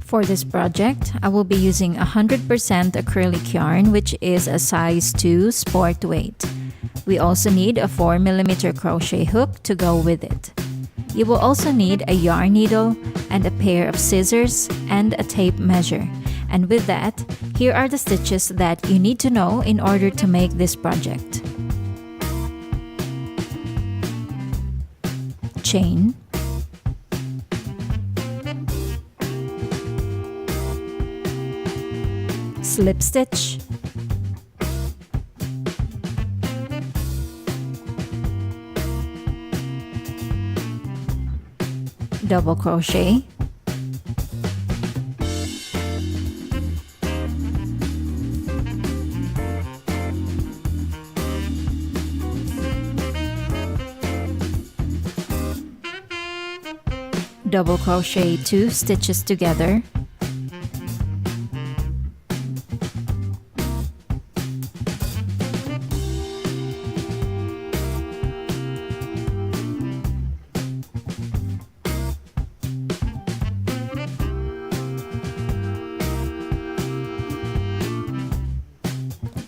For this project, I will be using 100% acrylic yarn, which is a size 2 sport weight. We also need a 4mm crochet hook to go with it. You will also need a yarn needle and a pair of scissors and a tape measure. And with that, here are the stitches that you need to know in order to make this project. Chain, slip stitch, double crochet, double crochet 2 stitches together,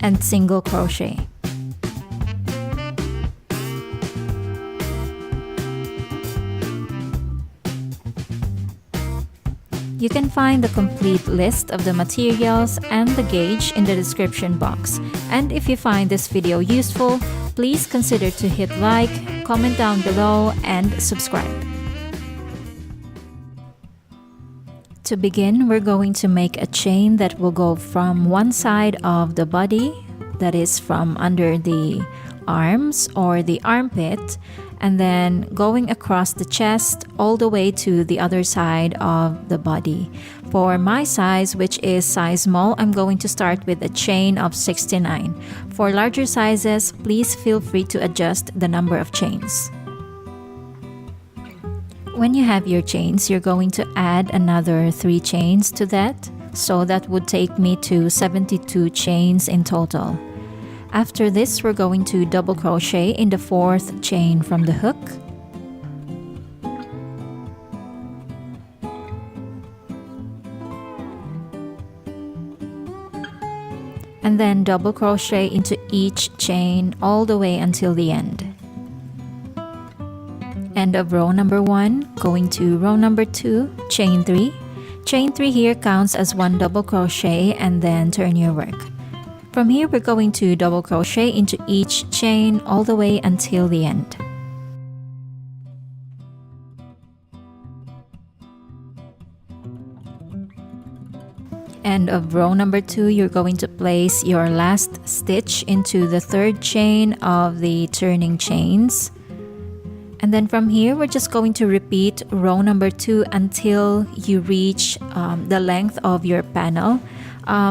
and single crochet. You can find the complete list of the materials and the gauge in the description box. And if you find this video useful, please consider to hit like, comment down below, and subscribe. To begin, we're going to make a chain that will go from one side of the body, that is from under the arms or the armpit, and then going across the chest all the way to the other side of the body. For my size, which is size small, I'm going to start with a chain of 69. For larger sizes, please feel free to adjust the number of chains. When you have your chains, you're going to add another 3 chains to that. So that would take me to 72 chains in total. After this, we're going to double crochet in the 4th chain from the hook. And then double crochet into each chain all the way until the end. End of row number 1, going to row number 2, chain 3. Chain 3 here counts as 1 double crochet and then turn your work. From here, we're going to double crochet into each chain all the way until the end. End of row number 2, you're going to place your last stitch into the 3rd chain of the turning chains. And then from here, we're just going to repeat row number 2 until you reach the length of your panel.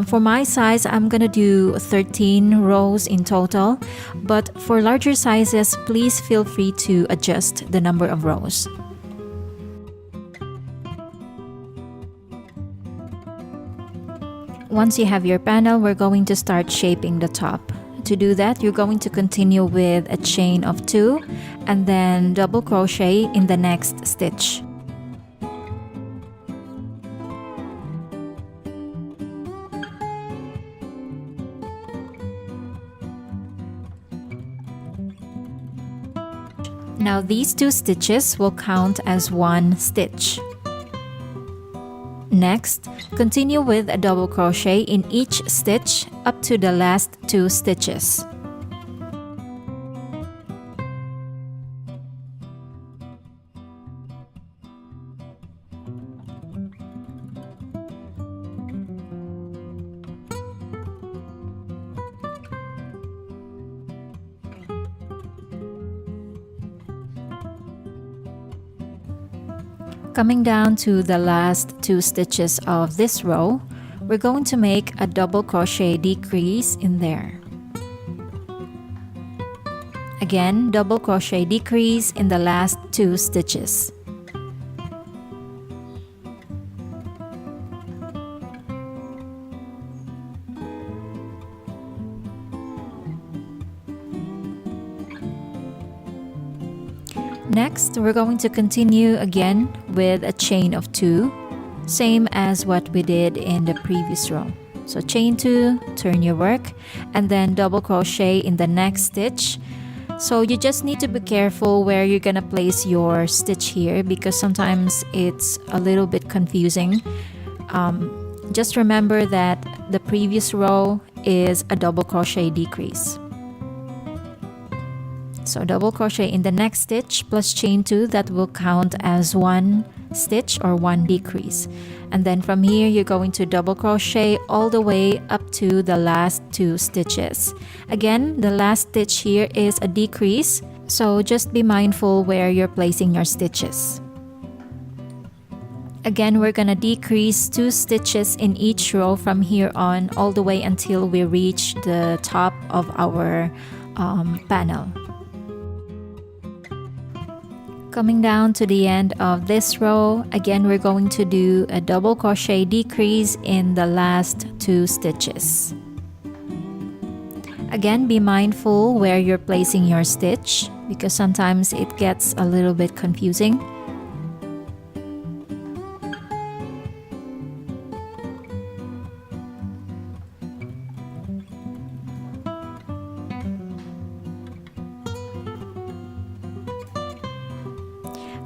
For my size, I'm gonna do 13 rows in total, but for larger sizes, please feel free to adjust the number of rows. Once you have your panel, we're going to start shaping the top. To do that, you're going to continue with a chain of 2 and then double crochet in the next stitch. Now these 2 stitches will count as 1 stitch. Next, continue with a double crochet in each stitch up to the last 2 stitches. Coming down to the last 2 stitches of this row, we're going to make a double crochet decrease in there. Again, double crochet decrease in the last 2 stitches. Next, we're going to continue again with a chain of 2. same as what we did in the previous row. So chain 2, turn your work, and then double crochet in the next stitch. So you just need to be careful where you're gonna place your stitch here, because sometimes it's a little bit confusing. Just remember that the previous row is a double crochet decrease. So double crochet in the next stitch plus chain 2, that will count as 1 stitch or 1 decrease. And then from here you're going to double crochet all the way up to the last 2 stitches. Again, the last stitch here is a decrease, so just be mindful where you're placing your stitches. Again, we're gonna decrease 2 stitches in each row from here on, all the way until we reach the top of our panel. Coming down to the end of this row, again we're going to do a double crochet decrease in the last 2 stitches. Again, be mindful where you're placing your stitch, because sometimes it gets a little bit confusing.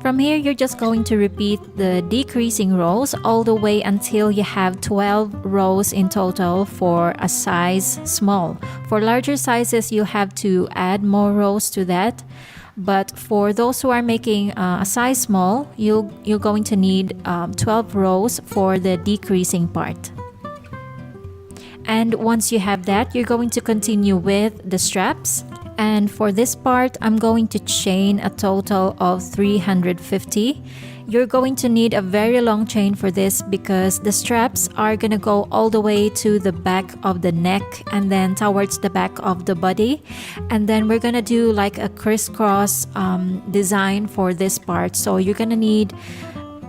From here, you're just going to repeat the decreasing rows all the way until you have 12 rows in total for a size small. For larger sizes, you have to add more rows to that. But for those who are making a size small, you're going to need 12 rows for the decreasing part. And once you have that, you're going to continue with the straps. And for this part, I'm going to chain a total of 350. You're going to need a very long chain for this, because the straps are gonna go all the way to the back of the neck and then towards the back of the body. And then we're gonna do like a crisscross design for this part. So you're gonna need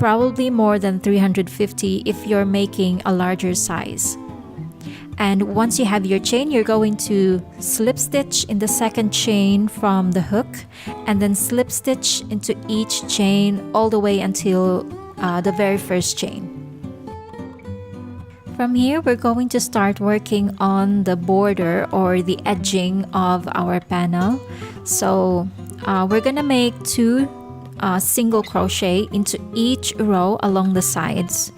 probably more than 350 if you're making a larger size. And once you have your chain, you're going to slip stitch in the second chain from the hook, and then slip stitch into each chain all the way until the very first chain. From here, we're going to start working on the border or the edging of our panel. So we're gonna make 2 single crochet into each row along the sides.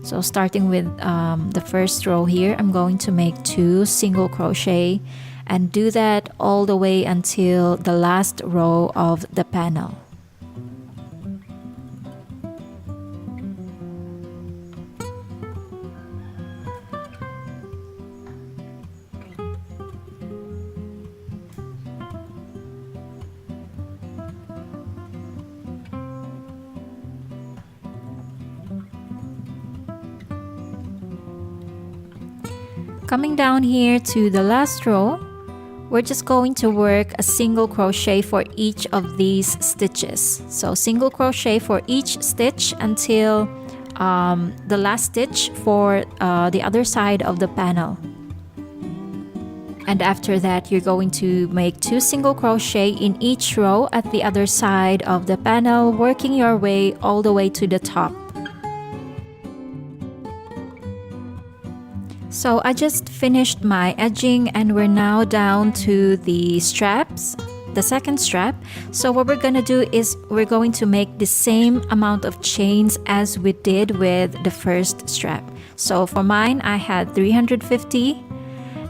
So starting with the first row here, I'm going to make 2 single crochet and do that all the way until the last row of the panel. Coming down here to the last row, we're just going to work a single crochet for each of these stitches. So single crochet for each stitch until the last stitch for the other side of the panel. And after that, you're going to make 2 single crochet in each row at the other side of the panel, working your way all the way to the top. So I just finished my edging and we're now down to the straps, the second strap. So what we're gonna do is we're going to make the same amount of chains as we did with the first strap. So for mine, I had 350,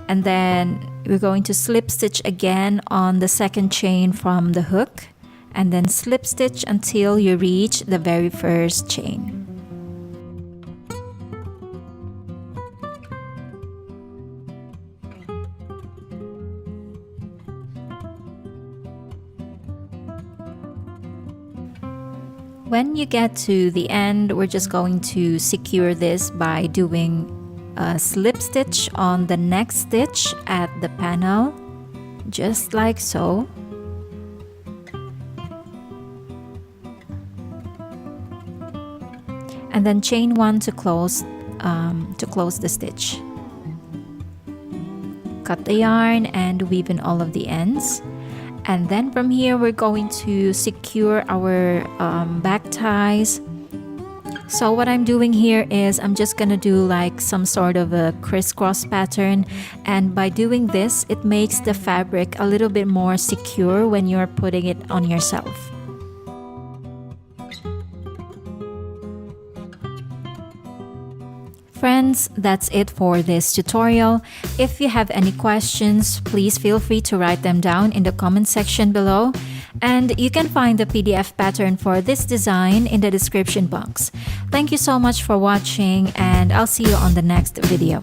and then we're going to slip stitch again on the second chain from the hook, and then slip stitch until you reach the very first chain. When you get to the end, we're just going to secure this by doing a slip stitch on the next stitch at the panel, just like so. And then chain 1 to close the stitch. Cut the yarn and weave in all of the ends. And then from here, we're going to secure our back ties So what I'm doing here is I'm just gonna do like some sort of a crisscross pattern, and by doing this it makes the fabric a little bit more secure when you're putting it on yourself. Friends, that's it for this tutorial. If you have any questions, please feel free to write them down in the comment section below. And you can find the PDF pattern for this design in the description box. Thank you so much for watching, and I'll see you on the next video.